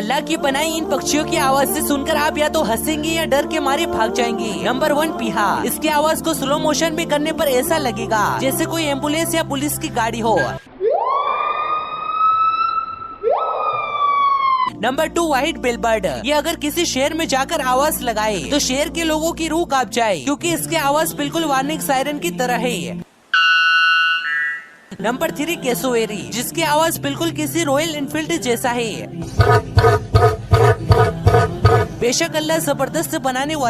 अल्लाह की बनाई इन पक्षियों की आवाज से सुनकर आप या तो हंसेंगे या डर के मारे भाग जाएंगे। नंबर 1 पीहा। इसकी आवाज को स्लो मोशन में करने पर ऐसा लगेगा जैसे कोई एम्बुलेंस या पुलिस की गाड़ी हो। Number 2 white billboard. ये अगर किसी शहर में जाकर आवाज लगाए तो शहर के लोगों की रूह कांप जाए, क्योंकि इसकी आवाज बिल्कुल वार्निंग सायरन की तरह है। नंबर 3 कैसोवेरी, जिसकी आवाज बिल्कुल किसी रॉयल एनफील्ड जैसा है। बेशक अल्लाह जबरदस्त बनाने वाला